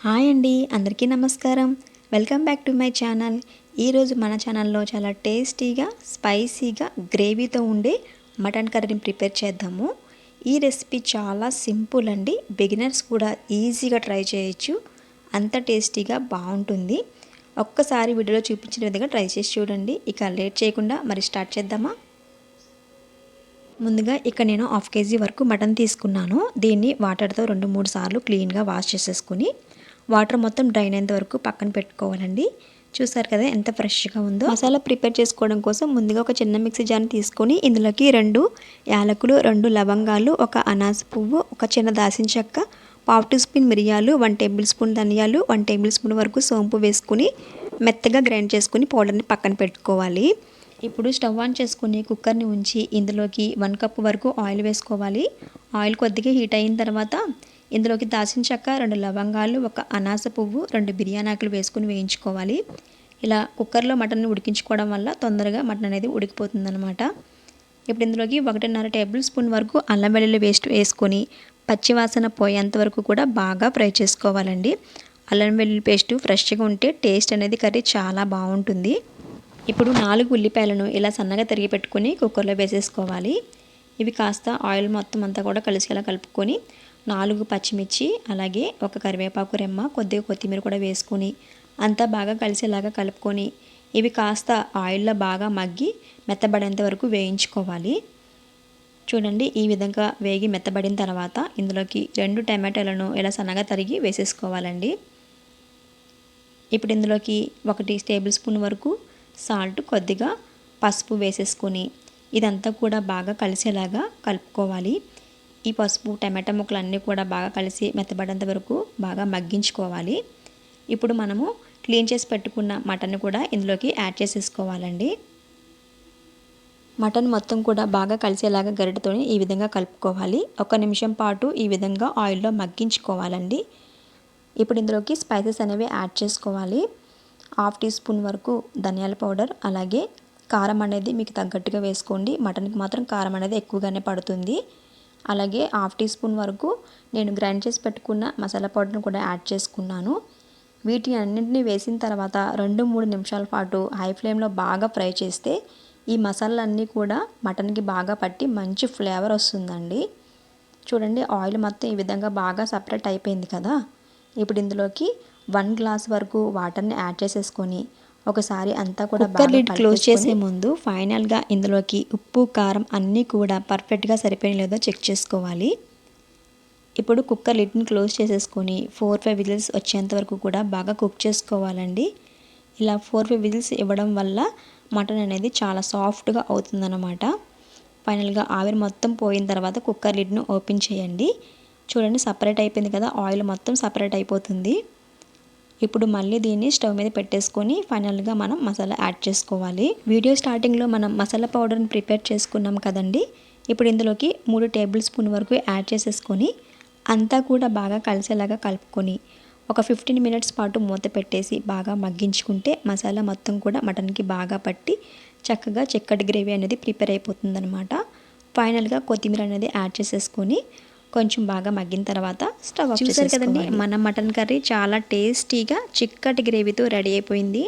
Hi అండి, అందరికీ నమస్కారం. Welcome back to my channel. ఈరోజు మన ఛానల్లో చాలా టేస్టీగా స్పైసీగా గ్రేవీతో ఉండే మటన్ కర్రీని ప్రిపేర్ చేద్దాము. ఈ రెసిపీ చాలా సింపుల్ అండి, బిగినర్స్ కూడా ఈజీగా ట్రై చేయొచ్చు. అంత టేస్టీగా బాగుంటుంది. ఒక్కసారి వీడియోలో చూపించిన విధంగా ట్రై చేసి చూడండి. ఇక లేట్ చేయకుండా మరి స్టార్ట్ చేద్దామా. ముందుగా ఇక్కడ నేను 1/2 kg వరకు మటన్ తీసుకున్నాను. దీన్ని వాటర్తో 2-3 సార్లు క్లీన్గా వాష్ చేసేసుకుని వాటర్ మొత్తం డ్రైన్ అయ్యేంత వరకు పక్కన పెట్టుకోవాలండి. చూసారు కదా ఎంత ఫ్రెష్గా ఉందో. మసాలా ప్రిపేర్ చేసుకోవడం కోసం ముందుగా ఒక చిన్న మిక్సీ జార్ని తీసుకొని ఇందులోకి 2 యాలకులు, 2 లవంగాలు, 1 అనాస పువ్వు, ఒక చిన్న దాల్చిన చెక్క, 1/2 టీ స్పూన్ మిరియాలు, 1 టేబుల్ స్పూన్ ధనియాలు, 1 టేబుల్ స్పూన్ వరకు సోంపు వేసుకుని మెత్తగా గ్రైండ్ చేసుకుని పౌడర్ని పక్కన పెట్టుకోవాలి. ఇప్పుడు స్టవ్ ఆన్ చేసుకుని కుక్కర్ని ఉంచి ఇందులోకి 1 కప్పు వరకు ఆయిల్ వేసుకోవాలి. ఆయిల్ కొద్దిగా హీట్ అయిన తర్వాత ఇందులోకి దాల్చిన చెక్క, 2 లవంగాలు, 1 అనాస పువ్వు, 2 బిర్యానీ ఆకులు వేసుకుని వేయించుకోవాలి. ఇలా కుక్కర్లో మటన్ ఉడికించుకోవడం వల్ల తొందరగా మటన్ అనేది ఉడికిపోతుందన్నమాట. ఇప్పుడు ఇందులోకి 1.5 టేబుల్ స్పూన్ వరకు అల్లం వెల్లుల్లి పేస్ట్ వేసుకొని పచ్చివాసన పోయేంత వరకు కూడా బాగా ఫ్రై చేసుకోవాలండి. అల్లం వెల్లుల్లి పేస్ట్ ఫ్రెష్గా ఉంటే టేస్ట్ అనేది కర్రీ చాలా బాగుంటుంది. ఇప్పుడు 4 ఉల్లిపాయలను ఇలా సన్నగా తరిగి పెట్టుకొని కుక్కర్లో వేసేసుకోవాలి. ఇవి కాస్త ఆయిల్ మొత్తం అంతా కూడా కలిసేలా కలుపుకొని 4 పచ్చిమిర్చి, అలాగే 1 కరివేపాకు రెమ్మ, కొద్దిగా కొత్తిమీర కూడా వేసుకొని అంతా బాగా కలిసేలాగా కలుపుకొని ఇవి కాస్త ఆయిల్లో బాగా మగ్గి మెత్తబడేంత వరకు వేయించుకోవాలి. చూడండి, ఈ విధంగా వేగి మెత్తబడిన తర్వాత ఇందులోకి 2 టమాటాలను ఇలా సన్నగా తరిగి వేసేసుకోవాలండి. ఇప్పుడు ఇందులోకి 1 టేబుల్ స్పూన్ వరకు సాల్ట్, కొద్దిగా పసుపు వేసేసుకొని ఇదంతా కూడా బాగా కలిసేలాగా కలుపుకోవాలి. ఈ పసుపు టమాటా ముక్కలు అన్నీ కూడా బాగా కలిసి మెత్తబడేంత వరకు బాగా మగ్గించుకోవాలి. ఇప్పుడు మనము క్లీన్ చేసి పెట్టుకున్న మటన్ కూడా ఇందులోకి యాడ్ చేసేసుకోవాలండి. మటన్ మొత్తం కూడా బాగా కలిసేలాగా గరిటెతో ఈ విధంగా కలుపుకోవాలి. 1 నిమిషం పాటు ఈ విధంగా ఆయిల్లో మగ్గించుకోవాలండి. ఇప్పుడు ఇందులోకి స్పైసెస్ అనేవి యాడ్ చేసుకోవాలి. 1/2 టీ స్పూన్ వరకు ధనియాల పౌడర్, అలాగే కారం అనేది మీకు తగ్గట్టుగా వేసుకోండి. మటన్కి మాత్రం కారం అనేది ఎక్కువగానే పడుతుంది. అలాగే 1/2 టీ స్పూన్ వరకు నేను గ్రైండ్ చేసి పెట్టుకున్న మసాలా పౌడర్ని కూడా యాడ్ చేసుకున్నాను. వీటి అన్నింటినీ వేసిన తర్వాత 2-3 నిమిషాల పాటు హై ఫ్లేమ్లో బాగా ఫ్రై చేస్తే ఈ మసాలాలన్నీ కూడా మటన్కి బాగా పట్టి మంచి ఫ్లేవర్ వస్తుందండి. చూడండి, ఆయిల్ మొత్తం ఈ విధంగా బాగా సపరేట్ అయిపోయింది కదా. ఇప్పుడు ఇందులోకి 1 గ్లాస్ వరకు వాటర్ని యాడ్ చేసేసుకొని ఒకసారి అంతా కూడా కుక్కర్ లిడ్ క్లోజ్ చేసే ముందు ఫైనల్గా ఇందులోకి ఉప్పు, కారం అన్నీ కూడా పర్ఫెక్ట్గా సరిపోయిన లేదో చెక్ చేసుకోవాలి. ఇప్పుడు కుక్కర్ లిడ్ని క్లోజ్ చేసేసుకొని 4-5 విజిల్స్ వచ్చేంత వరకు కూడా బాగా కుక్ చేసుకోవాలండి. ఇలా 4-5 విజిల్స్ ఇవ్వడం వల్ల మటన్ అనేది చాలా సాఫ్ట్గా అవుతుందన్నమాట. ఫైనల్గా ఆవిరి మొత్తం పోయిన తర్వాత కుక్కర్ లిడ్ను ఓపెన్ చేయండి. చూడండి, సపరేట్ అయిపోయింది కదా, ఆయిల్ మొత్తం సపరేట్ అయిపోతుంది. ఇప్పుడు మళ్ళీ దీన్ని స్టవ్ మీద పెట్టేసుకొని ఫైనల్గా మనం మసాలా యాడ్ చేసుకోవాలి. వీడియో స్టార్టింగ్లో మనం మసాలా పౌడర్ని ప్రిపేర్ చేసుకున్నాం కదండి. ఇప్పుడు ఇందులోకి 3 టేబుల్ స్పూన్ వరకు యాడ్ చేసేసుకొని అంతా కూడా బాగా కలిసేలాగా కలుపుకొని ఒక 15 మినిట్స్ పాటు మూత పెట్టేసి బాగా మగ్గించుకుంటే మసాలా మొత్తం కూడా మటన్కి బాగా పట్టి చక్కగా చిక్కటి గ్రేవీ అనేది ప్రిపేర్ అయిపోతుందన్నమాట. ఫైనల్గా కొత్తిమీర అనేది యాడ్ చేసేసుకొని కొంచెం బాగా మగ్గిన తర్వాత స్టవ్ ఆఫ్ చేసేసుకోవాలి. చూసారు కదండి, మన మటన్ కర్రీ చాలా టేస్టీగా చిక్కటి గ్రేవీతో రెడీ అయిపోయింది.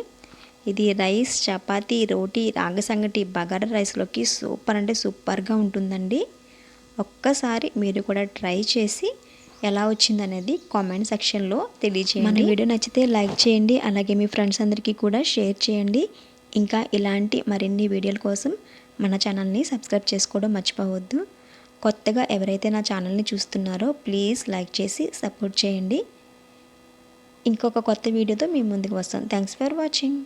ఇది రైస్, చపాతీ, రోటీ, రాగి సంగటి, బగారా రైస్లోకి సూపర్ అంటే సూపర్గా ఉంటుందండి. ఒక్కసారి మీరు కూడా ట్రై చేసి ఎలా వచ్చిందనేది కామెంట్ సెక్షన్లో తెలియజేయండి. మన వీడియో నచ్చితే లైక్ చేయండి, అలాగే మీ ఫ్రెండ్స్ అందరికీ కూడా షేర్ చేయండి. ఇంకా ఇలాంటి మరిన్ని వీడియోల కోసం మన ఛానల్ని సబ్స్క్రైబ్ చేసుకోవడం మర్చిపోవద్దు. కొత్తగా ఎవరైతే నా ఛానల్ని చూస్తున్నారో ప్లీజ్ లైక్ చేసి సపోర్ట్ చేయండి. ఇంకొక కొత్త వీడియోతో మీ ముందుకు వస్తాను. Thanks for watching.